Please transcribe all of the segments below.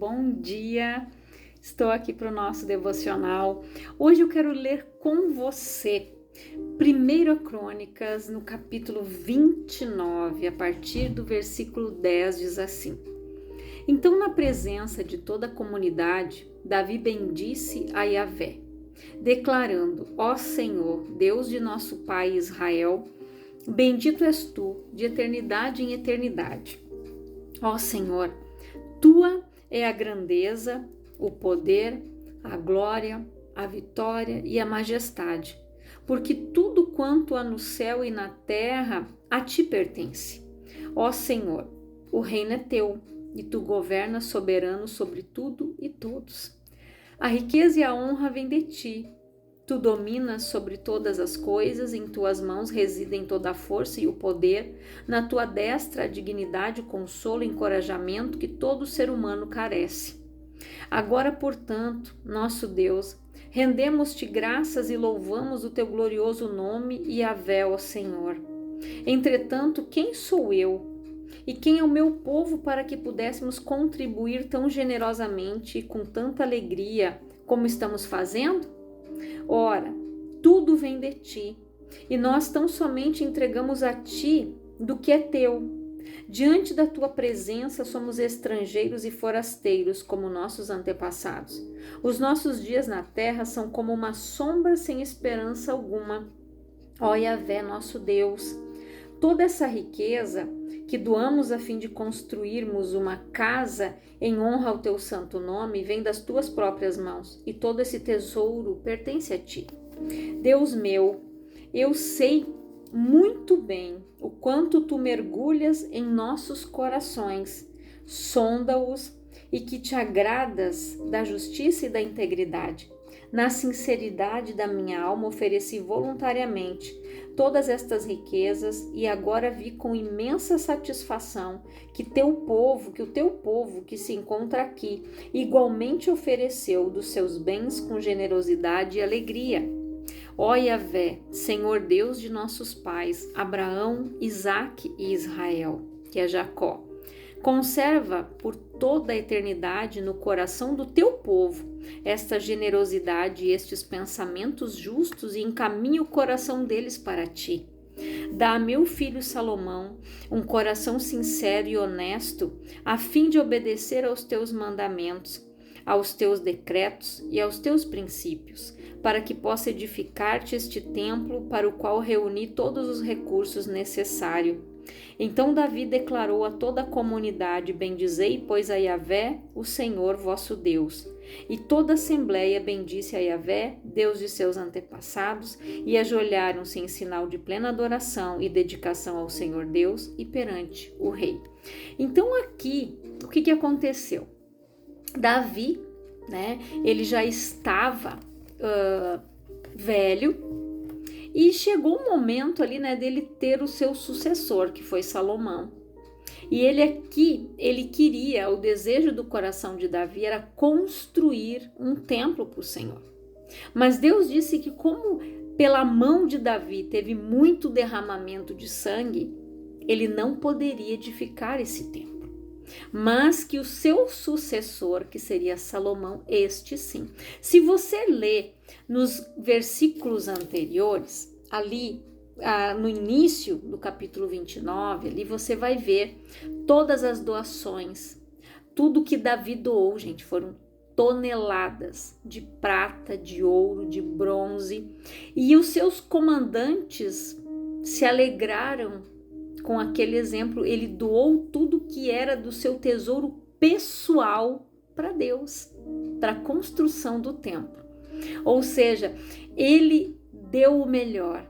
bom dia. Estou aqui para o nosso devocional. Hoje eu quero ler com você 1 Crônicas, no capítulo 29, a partir do versículo 10, diz assim: Então, na presença de toda a comunidade, Davi bendisse a Yahvé, declarando: Ó Senhor, Deus de nosso pai Israel, bendito és tu, de eternidade em eternidade. Ó Senhor, tua é a grandeza, o poder, a glória, a vitória e a majestade, porque tudo quanto há no céu e na terra a ti pertence. Ó Senhor, o reino é teu, e tu governas soberano sobre tudo e todos. A riqueza e a honra vêm de ti. Tu dominas sobre todas as coisas, em tuas mãos residem toda a força e o poder, na tua destra a dignidade, o consolo e encorajamento que todo ser humano carece. Agora, portanto, nosso Deus, rendemos-te graças e louvamos o teu glorioso nome, Yahvé, ó Senhor. Entretanto, quem sou eu e quem é o meu povo para que pudéssemos contribuir tão generosamente e com tanta alegria como estamos fazendo? Ora, tudo vem de ti, e nós tão somente entregamos a ti do que é teu. Diante da tua presença somos estrangeiros e forasteiros, como nossos antepassados. Os nossos dias na terra são como uma sombra sem esperança alguma. Ó Yahvé, nosso Deus, toda essa riqueza que doamos a fim de construirmos uma casa em honra ao teu santo nome vem das tuas próprias mãos, e todo esse tesouro pertence a ti. Deus meu, eu sei muito bem o quanto tu mergulhas em nossos corações, sonda-os e que te agradas da justiça e da integridade. Na sinceridade da minha alma ofereci voluntariamente todas estas riquezas e agora vi com imensa satisfação que o teu povo que se encontra aqui igualmente ofereceu dos seus bens com generosidade e alegria. Ó Yahvé, Senhor Deus de nossos pais, Abraão, Isaque e Israel, que é Jacó, conserva por toda a eternidade no coração do teu povo esta generosidade e estes pensamentos justos e encaminha o coração deles para ti. Dá a meu filho Salomão um coração sincero e honesto, a fim de obedecer aos teus mandamentos, aos teus decretos e aos teus princípios, para que possa edificar-te este templo para o qual reuni todos os recursos necessários. Então Davi declarou a toda a comunidade: Bendizei, pois, a Yahvé, o Senhor vosso Deus. E toda a assembleia bendisse a Yahvé, Deus de seus antepassados, e ajoelharam-se em sinal de plena adoração e dedicação ao Senhor Deus e perante o rei. Então aqui, o que aconteceu? Davi, ele já estava velho, e chegou um momento ali, dele ter o seu sucessor, que foi Salomão. E ele queria, o desejo do coração de Davi era construir um templo para o Senhor. Mas Deus disse que como pela mão de Davi teve muito derramamento de sangue, ele não poderia edificar esse templo. Mas que o seu sucessor, que seria Salomão, este sim. Se você ler nos versículos anteriores, ali no início do capítulo 29, ali você vai ver todas as doações, tudo que Davi doou, gente, foram toneladas de prata, de ouro, de bronze, e os seus comandantes se alegraram com aquele exemplo. Ele doou tudo que era do seu tesouro pessoal para Deus, para a construção do templo. Ou seja, ele deu o melhor.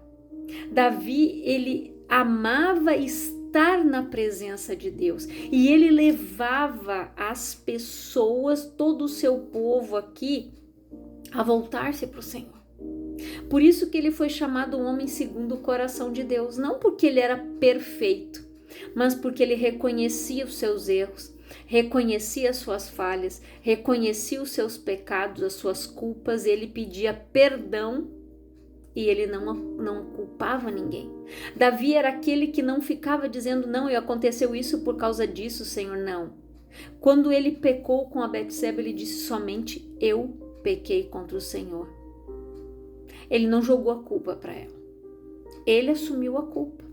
Davi, ele amava estar na presença de Deus e ele levava as pessoas, todo o seu povo aqui, a voltar-se para o Senhor. Por isso que ele foi chamado um homem segundo o coração de Deus, não porque ele era perfeito, mas porque ele reconhecia os seus erros, reconhecia as suas falhas, reconhecia os seus pecados, as suas culpas, ele pedia perdão e ele não culpava ninguém. Davi era aquele que não ficava dizendo, não, aconteceu isso por causa disso, Senhor, não. Quando ele pecou com a Betseba, ele disse somente: eu pequei contra o Senhor. Ele não jogou a culpa para ela. Ele assumiu a culpa.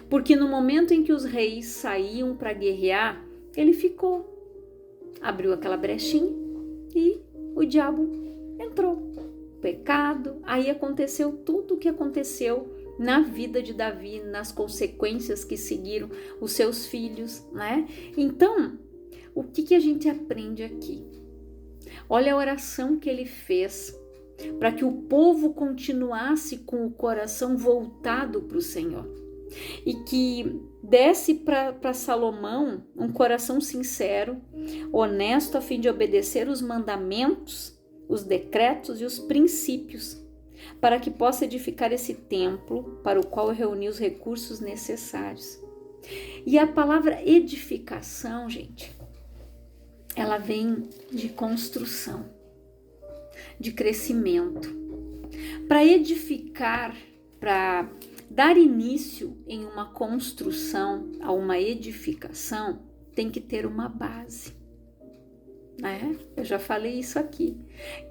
Porque no momento em que os reis saíam para guerrear, ele ficou. Abriu aquela brechinha e o diabo entrou. Pecado. Aí aconteceu tudo o que aconteceu na vida de Davi, nas consequências que seguiram os seus filhos, né? Então, o que a gente aprende aqui? Olha a oração que ele fez para que o povo continuasse com o coração voltado para o Senhor e que desse para Salomão um coração sincero, honesto, a fim de obedecer os mandamentos, os decretos e os princípios, para que possa edificar esse templo para o qual reunir os recursos necessários. E a palavra edificação, gente, ela vem de construção, de crescimento. Para edificar, para dar início em uma construção, a uma edificação, tem que ter uma base. Eu já falei isso aqui,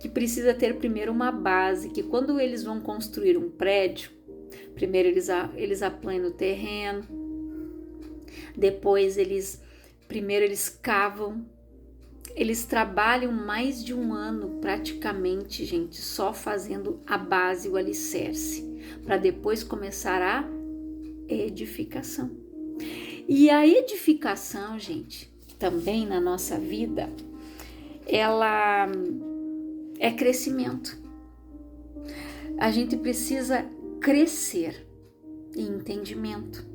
que precisa ter primeiro uma base, que quando eles vão construir um prédio, primeiro eles aplanam o terreno, depois eles cavam, eles trabalham mais de um ano praticamente, gente, só fazendo a base, o alicerce, para depois começar a edificação. E a edificação, gente, também na nossa vida, ela é crescimento. A gente precisa crescer em entendimento.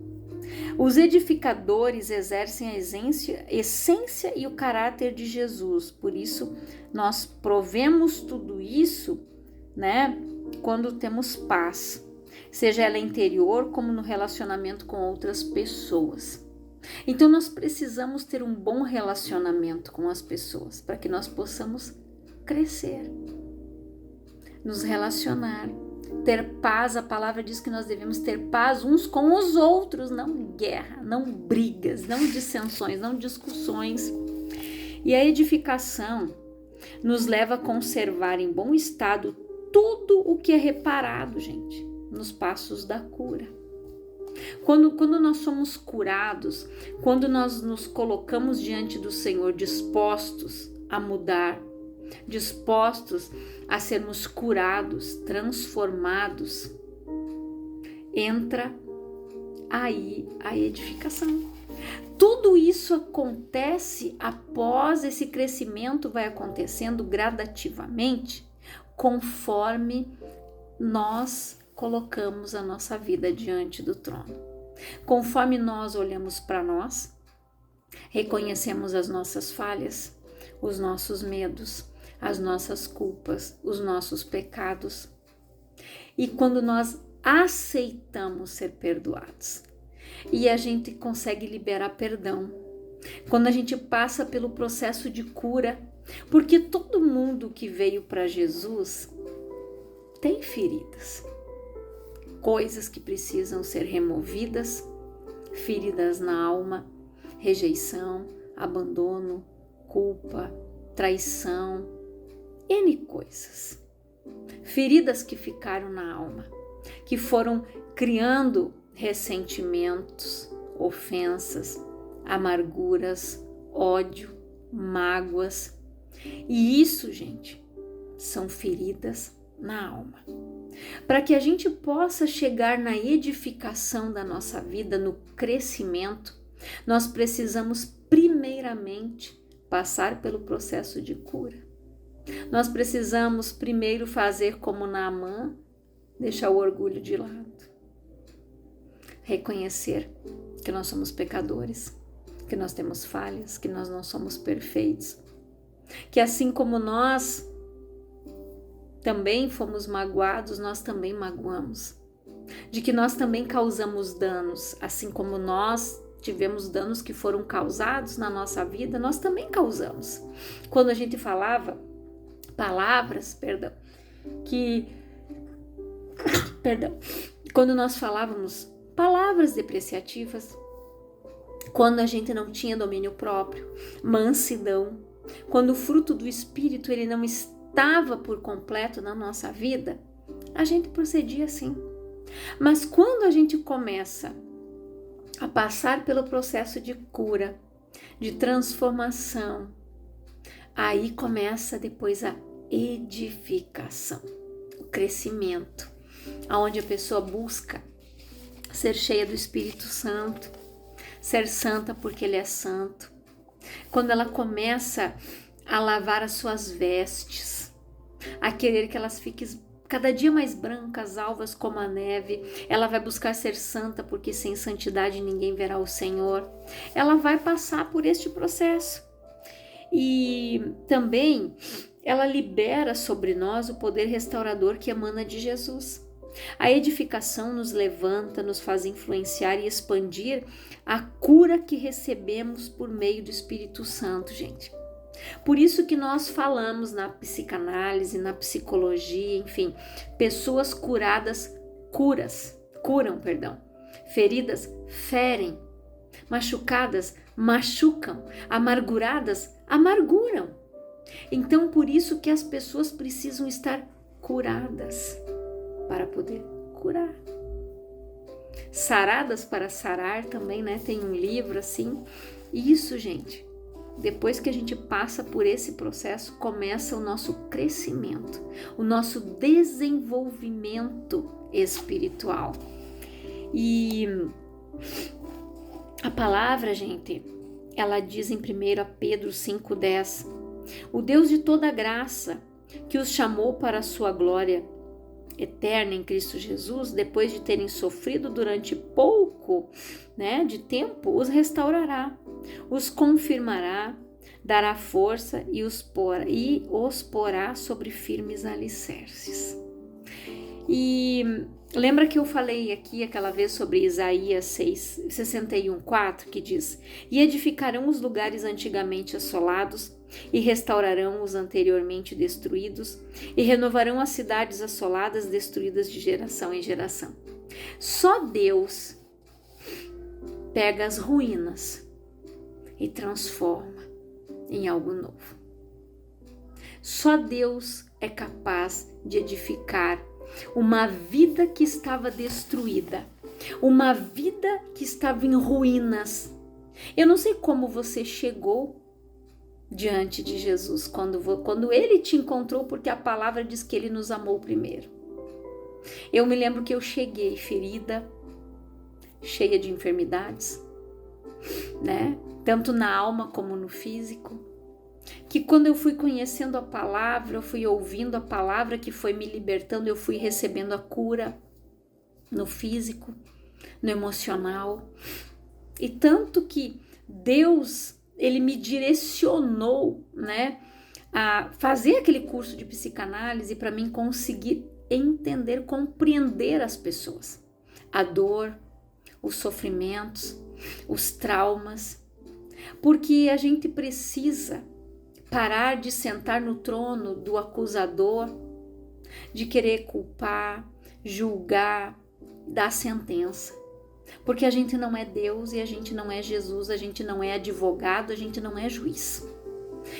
Os edificadores exercem a essência e o caráter de Jesus. Por isso, nós provemos tudo isso, né, quando temos paz, seja ela interior como no relacionamento com outras pessoas. Então, nós precisamos ter um bom relacionamento com as pessoas para que nós possamos crescer, nos relacionar, ter paz. A palavra diz que nós devemos ter paz uns com os outros, não guerra, não brigas, não dissensões, não discussões. E a edificação nos leva a conservar em bom estado tudo o que é reparado, gente, nos passos da cura. Quando nós somos curados, quando nós nos colocamos diante do Senhor dispostos a mudar, dispostos a sermos curados, transformados, entra aí a edificação. Tudo isso acontece após esse crescimento, vai acontecendo gradativamente, conforme nós colocamos a nossa vida diante do trono. Conforme nós olhamos para nós, reconhecemos as nossas falhas, os nossos medos, as nossas culpas, os nossos pecados. E quando nós aceitamos ser perdoados, e a gente consegue liberar perdão, quando a gente passa pelo processo de cura, porque todo mundo que veio para Jesus tem feridas, coisas que precisam ser removidas, feridas na alma, rejeição, abandono, culpa, traição, N coisas. Feridas que ficaram na alma, que foram criando ressentimentos, ofensas, amarguras, ódio, mágoas. E isso, gente, são feridas na alma. Para que a gente possa chegar na edificação da nossa vida, no crescimento, nós precisamos primeiramente passar pelo processo de cura. Nós precisamos primeiro fazer como Naamã, deixar o orgulho de lado. Reconhecer que nós somos pecadores, que nós temos falhas, que nós não somos perfeitos. Que assim como nós também fomos magoados, nós também magoamos. De que nós também causamos danos, assim como nós tivemos danos que foram causados na nossa vida, nós também causamos. Quando a gente falava quando nós falávamos palavras depreciativas, quando a gente não tinha domínio próprio, mansidão, quando o fruto do Espírito ele não estava por completo na nossa vida, a gente procedia assim. Mas quando a gente começa a passar pelo processo de cura, de transformação, aí começa depois a edificação, o crescimento, aonde a pessoa busca ser cheia do Espírito Santo, ser santa porque Ele é santo. Quando ela começa a lavar as suas vestes, a querer que elas fiquem cada dia mais brancas, alvas como a neve, ela vai buscar ser santa porque sem santidade ninguém verá o Senhor. Ela vai passar por este processo. E também ela libera sobre nós o poder restaurador que emana de Jesus. A edificação nos levanta, nos faz influenciar e expandir a cura que recebemos por meio do Espírito Santo, gente. Por isso que nós falamos na psicanálise, na psicologia, enfim, pessoas curadas curam, feridas ferem, machucadas machucam, amarguradas amarguram. Então, por isso que as pessoas precisam estar curadas para poder curar. Saradas para sarar também, né? Tem um livro assim. Isso, gente, depois que a gente passa por esse processo, começa o nosso crescimento, o nosso desenvolvimento espiritual. E a palavra, gente, ela diz em 1 Pedro 5,10: o Deus de toda graça, que os chamou para a sua glória eterna em Cristo Jesus, depois de terem sofrido durante pouco, de tempo, os restaurará, os confirmará, dará força e os porá sobre firmes alicerces. E lembra que eu falei aqui aquela vez sobre Isaías 61:4, que diz: e edificarão os lugares antigamente assolados, e restaurarão os anteriormente destruídos, e renovarão as cidades assoladas destruídas de geração em geração. Só Deus pega as ruínas e transforma em algo novo. Só Deus é capaz de edificar uma vida que estava destruída, uma vida que estava em ruínas. Eu não sei como você chegou diante de Jesus quando Ele te encontrou, porque a palavra diz que Ele nos amou primeiro. Eu me lembro que eu cheguei ferida, cheia de enfermidades, tanto na alma como no físico, que quando eu fui conhecendo a palavra, eu fui ouvindo a palavra que foi me libertando, eu fui recebendo a cura no físico, no emocional. E tanto que Deus, Ele me direcionou, a fazer aquele curso de psicanálise para mim conseguir entender, compreender as pessoas, a dor, os sofrimentos, os traumas, porque a gente precisa parar de sentar no trono do acusador, de querer culpar, julgar, dar sentença. Porque a gente não é Deus e a gente não é Jesus, a gente não é advogado, a gente não é juiz.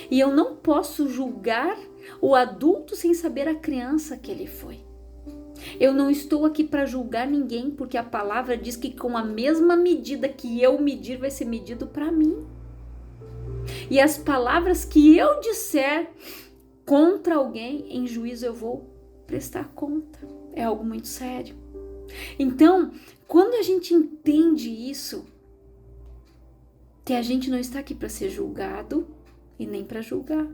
E eu não posso julgar o adulto sem saber a criança que ele foi. Eu não estou aqui para julgar ninguém, porque a palavra diz que com a mesma medida que eu medir, vai ser medido para mim. E as palavras que eu disser contra alguém, em juízo eu vou prestar conta. É algo muito sério. Então, quando a gente entende isso, que a gente não está aqui para ser julgado e nem para julgar.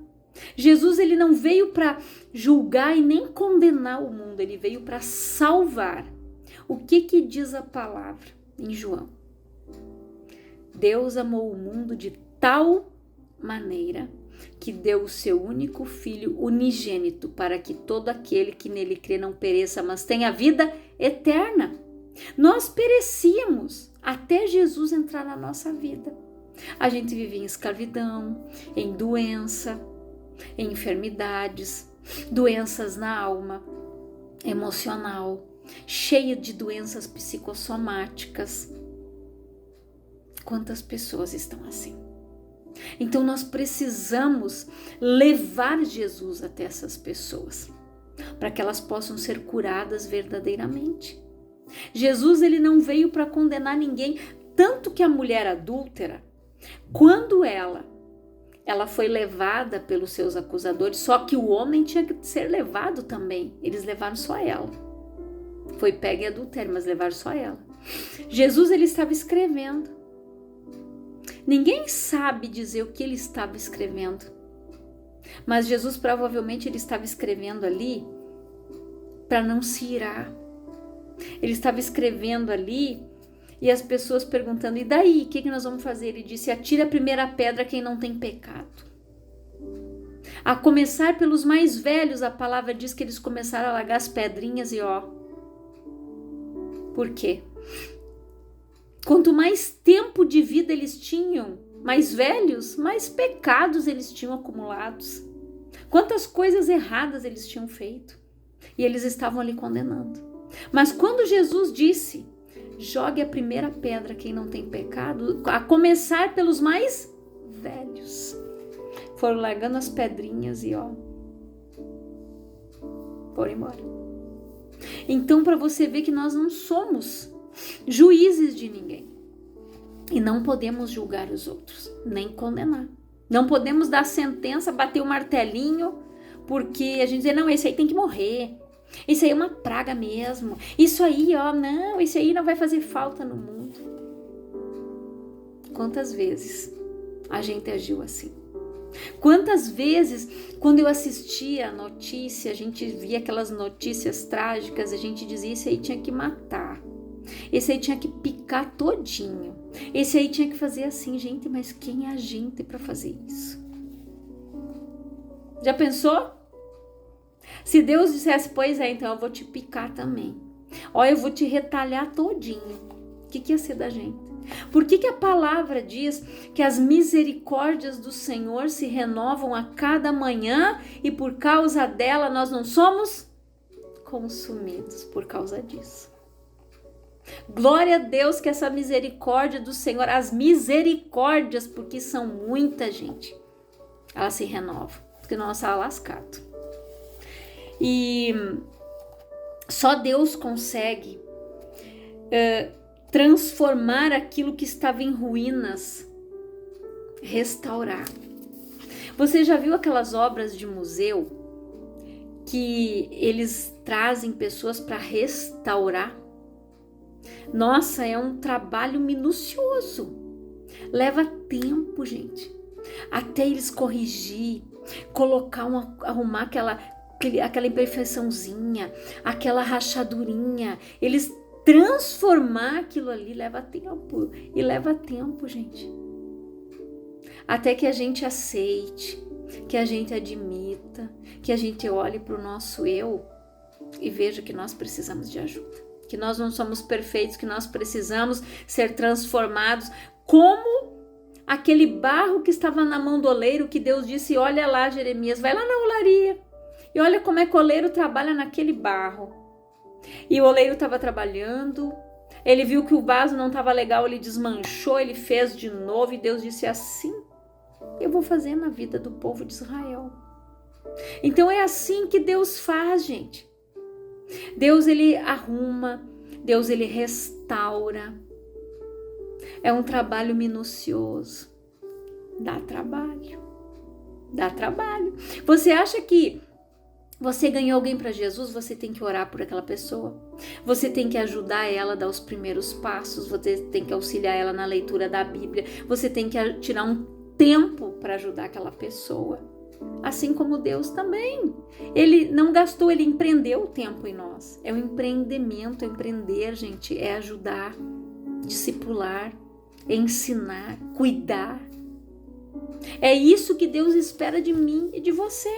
Jesus, ele não veio para julgar e nem condenar o mundo, ele veio para salvar. O que diz a palavra em João? Deus amou o mundo de tal maneira que deu o seu único filho unigênito para que todo aquele que nele crê não pereça, mas tenha vida eterna. Nós perecíamos até Jesus entrar na nossa vida. A gente vivia em escravidão, em doença, em enfermidades, doenças na alma, emocional, cheia de doenças psicossomáticas. Quantas pessoas estão assim? Então nós precisamos levar Jesus até essas pessoas, para que elas possam ser curadas verdadeiramente. Jesus, ele não veio para condenar ninguém, tanto que a mulher adúltera, quando ela foi levada pelos seus acusadores, só que o homem tinha que ser levado também, eles levaram só ela. Foi pega em adultério, mas levaram só ela. Jesus, ele estava escrevendo. Ninguém sabe dizer o que ele estava escrevendo, mas Jesus provavelmente ele estava escrevendo ali para não se irar. Ele estava escrevendo ali e as pessoas perguntando, e daí, o que nós vamos fazer? Ele disse, atira a primeira pedra quem não tem pecado. A começar pelos mais velhos, a palavra diz que eles começaram a largar as pedrinhas e ó. Por quê? Quanto mais tempo de vida eles tinham, mais velhos, mais pecados eles tinham acumulados. Quantas coisas erradas eles tinham feito. E eles estavam ali condenando. Mas quando Jesus disse, jogue a primeira pedra quem não tem pecado, a começar pelos mais velhos, foram largando as pedrinhas e ó, foram embora. Então, para você ver que nós não somos juízes de ninguém. E não podemos julgar os outros, nem condenar. Não podemos dar sentença, bater o martelinho, porque a gente diz, não, esse aí tem que morrer. Isso aí é uma praga mesmo. Isso aí, ó, não, esse aí não vai fazer falta no mundo. Quantas vezes a gente agiu assim? Quantas vezes, quando eu assistia a notícia, a gente via aquelas notícias trágicas, a gente dizia, esse aí tinha que matar. Esse aí tinha que picar todinho. Esse aí tinha que fazer assim, gente, mas quem é a gente para fazer isso? Já pensou? Se Deus dissesse, pois é, então eu vou te picar também. Ó, eu vou te retalhar todinho. O que ia ser da gente? Por que a palavra diz que as misericórdias do Senhor se renovam a cada manhã e por causa dela nós não somos consumidos por causa disso? Glória a Deus que essa misericórdia do Senhor, as misericórdias, porque são muita gente, elas se renovam, porque nós estamos lascados. E só Deus consegue transformar aquilo que estava em ruínas, restaurar. Você já viu aquelas obras de museu que eles trazem pessoas para restaurar? Nossa, é um trabalho minucioso. Leva tempo, gente. Até eles corrigir, colocar, arrumar aquela imperfeiçãozinha, aquela rachadurinha. Eles transformar aquilo ali leva tempo. E leva tempo, gente. Até que a gente aceite, que a gente admita, que a gente olhe para o nosso eu e veja que nós precisamos de ajuda. Que nós não somos perfeitos, que nós precisamos ser transformados como aquele barro que estava na mão do oleiro, que Deus disse, olha lá, Jeremias, vai lá na olaria e olha como é que o oleiro trabalha naquele barro. E o oleiro estava trabalhando, ele viu que o vaso não estava legal, ele desmanchou, ele fez de novo e Deus disse, assim eu vou fazer na vida do povo de Israel. Então é assim que Deus faz, gente. Deus, ele arruma, Deus, ele restaura. É um trabalho minucioso. Dá trabalho. Dá trabalho. Você acha que você ganhou alguém para Jesus, você tem que orar por aquela pessoa. Você tem que ajudar ela a dar os primeiros passos. Você tem que auxiliar ela na leitura da Bíblia. Você tem que tirar um tempo para ajudar aquela pessoa. Assim como Deus também. Ele não gastou, ele empreendeu o tempo em nós. É um empreendimento, empreender, gente, é ajudar, discipular, ensinar, cuidar. É isso que Deus espera de mim e de você.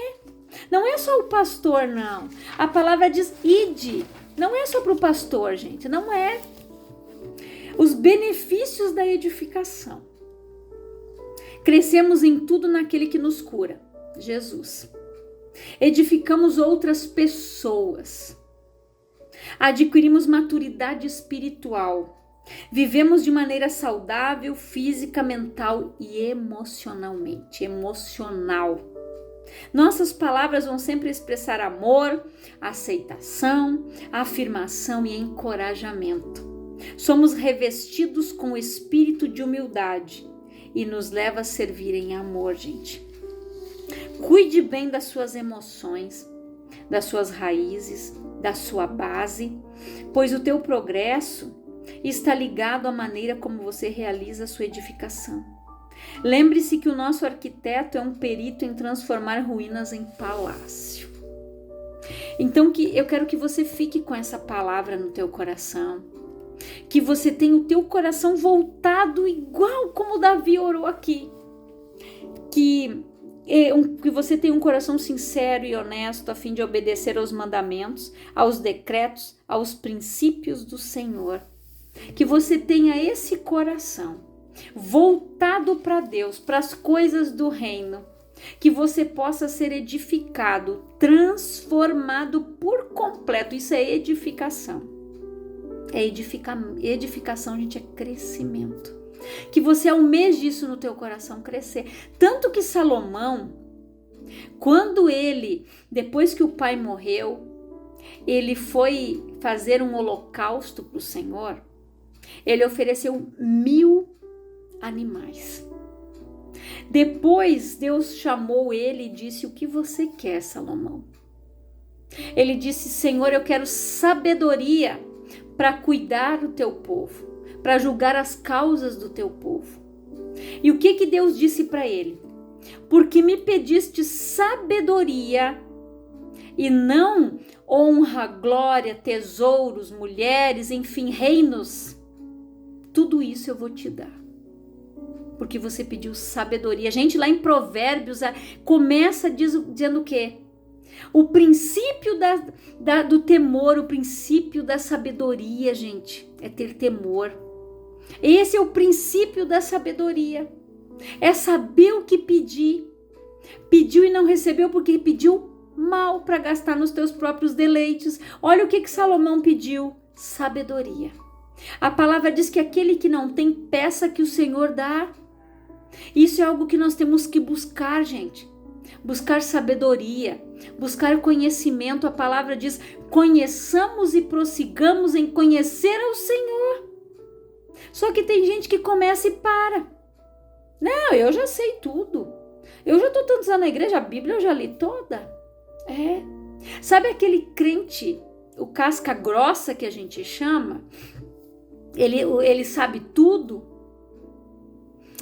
Não é só o pastor, não. A palavra diz ide. Não é só para o pastor, gente, não é. Os benefícios da edificação. Crescemos em tudo naquele que nos cura. Jesus. Edificamos outras pessoas. Adquirimos maturidade espiritual. Vivemos de maneira saudável, física, mental e emocionalmente. Nossas palavras vão sempre expressar amor, aceitação, afirmação e encorajamento. Somos revestidos com o espírito de humildade e nos leva a servir em amor, gente. Cuide bem das suas emoções, das suas raízes, da sua base, pois o teu progresso está ligado à maneira como você realiza a sua edificação. Lembre-se que o nosso arquiteto é um perito em transformar ruínas em palácio. Então eu quero que você fique com essa palavra no teu coração, que você tenha o teu coração voltado igual como Davi orou aqui, que você tenha um coração sincero e honesto a fim de obedecer aos mandamentos, aos decretos, aos princípios do Senhor. Que você tenha esse coração voltado para Deus, para as coisas do reino, que você possa ser edificado, transformado por completo. Isso é edificação. Edificação, gente, é crescimento. Que você almeje isso no teu coração crescer. Tanto que Salomão, quando depois que o pai morreu, ele foi fazer um holocausto para o Senhor, ele ofereceu 1000 animais. Depois Deus chamou ele e disse: o que você quer, Salomão? Ele disse: Senhor, eu quero sabedoria para cuidar do teu povo, para julgar as causas do teu povo. E o que Deus disse para ele? Porque me pediste sabedoria e não honra, glória, tesouros, mulheres, enfim, reinos, tudo isso eu vou te dar, porque você pediu sabedoria. Gente, lá em Provérbios começa dizendo o quê? O princípio do temor, o princípio da sabedoria, gente, é ter temor. Esse é o princípio da sabedoria. É saber o que pedir. Pediu e não recebeu porque pediu mal para gastar nos teus próprios deleites. Olha o que Salomão pediu: sabedoria. A palavra diz que aquele que não tem, peça que o Senhor dá. Isso é algo que nós temos que buscar, gente. Buscar sabedoria, buscar conhecimento. A palavra diz: conheçamos e prossigamos em conhecer ao Senhor. Só que tem gente que começa e para. Não, eu já sei tudo. Eu já estou tantos anos na igreja, a Bíblia eu já li toda. Sabe aquele crente, o casca grossa que a gente chama? Ele sabe tudo.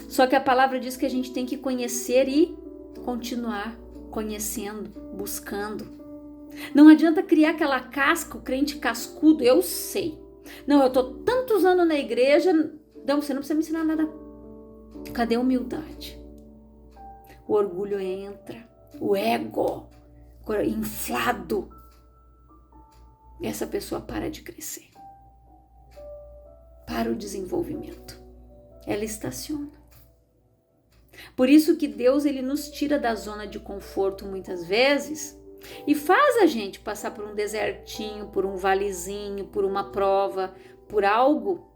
Só que a palavra diz que a gente tem que conhecer e continuar conhecendo, buscando. Não adianta criar aquela casca, o crente cascudo. Eu sei. Não, eu estou tantos anos na igreja. Não, você não precisa me ensinar nada. Cadê a humildade? O orgulho entra, o ego inflado. Essa pessoa para de crescer. Para o desenvolvimento. Ela estaciona. Por isso que Deus, ele nos tira da zona de conforto muitas vezes e faz a gente passar por um desertinho, por um valezinho, por uma prova, por algo,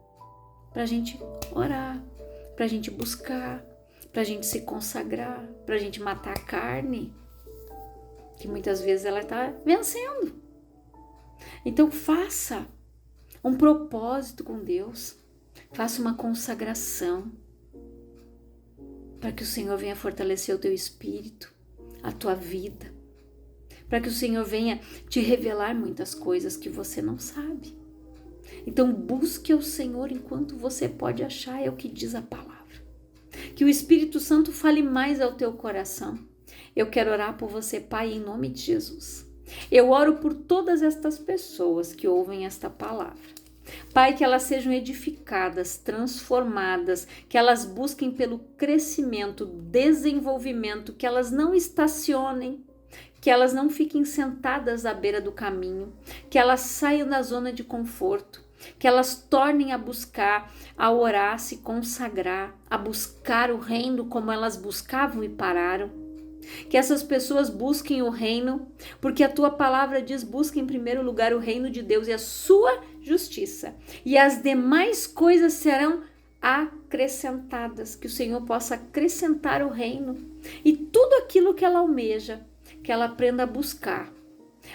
para a gente orar, para a gente buscar, para a gente se consagrar, para a gente matar a carne, que muitas vezes ela está vencendo. Então faça um propósito com Deus, faça uma consagração, para que o Senhor venha fortalecer o teu espírito, a tua vida, para que o Senhor venha te revelar muitas coisas que você não sabe. Então busque o Senhor enquanto você pode achar, é o que diz a palavra. Que o Espírito Santo fale mais ao teu coração. Eu quero orar por você, Pai, em nome de Jesus. Eu oro por todas estas pessoas que ouvem esta palavra. Pai, que elas sejam edificadas, transformadas, que elas busquem pelo crescimento, desenvolvimento, que elas não estacionem, que elas não fiquem sentadas à beira do caminho, que elas saiam da zona de conforto, que elas tornem a buscar, a orar, a se consagrar, a buscar o reino como elas buscavam e pararam. Que essas pessoas busquem o reino, porque a tua palavra diz: busca em primeiro lugar o reino de Deus e a sua justiça, e as demais coisas serão acrescentadas. Que o Senhor possa acrescentar o reino e tudo aquilo que ela almeja, que ela aprenda a buscar,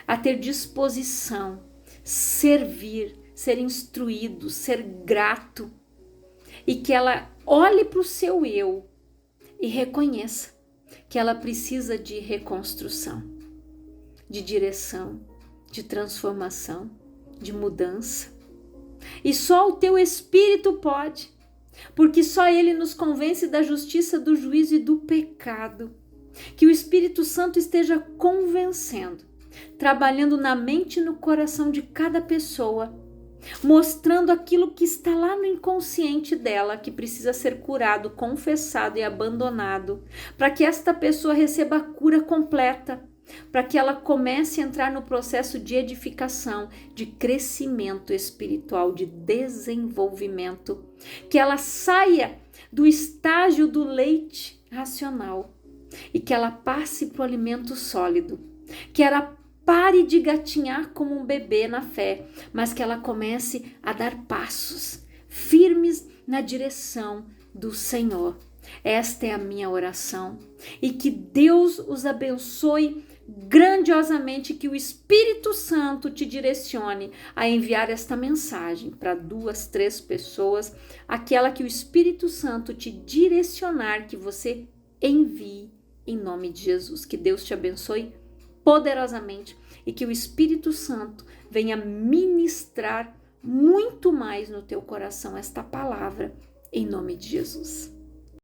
a ter disposição, servir, ser instruído, ser grato, e que ela olhe para o seu eu e reconheça que ela precisa de reconstrução, de direção, de transformação, de mudança. E só o teu Espírito pode, porque só Ele nos convence da justiça, do juízo e do pecado. Que o Espírito Santo esteja convencendo, trabalhando na mente e no coração de cada pessoa, mostrando aquilo que está lá no inconsciente dela, que precisa ser curado, confessado e abandonado, para que esta pessoa receba a cura completa, para que ela comece a entrar no processo de edificação, de crescimento espiritual, de desenvolvimento, que ela saia do estágio do leite racional e que ela passe para o alimento sólido, que ela pare de gatinhar como um bebê na fé, mas que ela comece a dar passos firmes na direção do Senhor. Esta é a minha oração, e que Deus os abençoe grandiosamente, que o Espírito Santo te direcione a enviar esta mensagem para 2, 3 pessoas, aquela que o Espírito Santo te direcionar, que você envie em nome de Jesus. Que Deus te abençoe poderosamente e que o Espírito Santo venha ministrar muito mais no teu coração esta palavra, em nome de Jesus.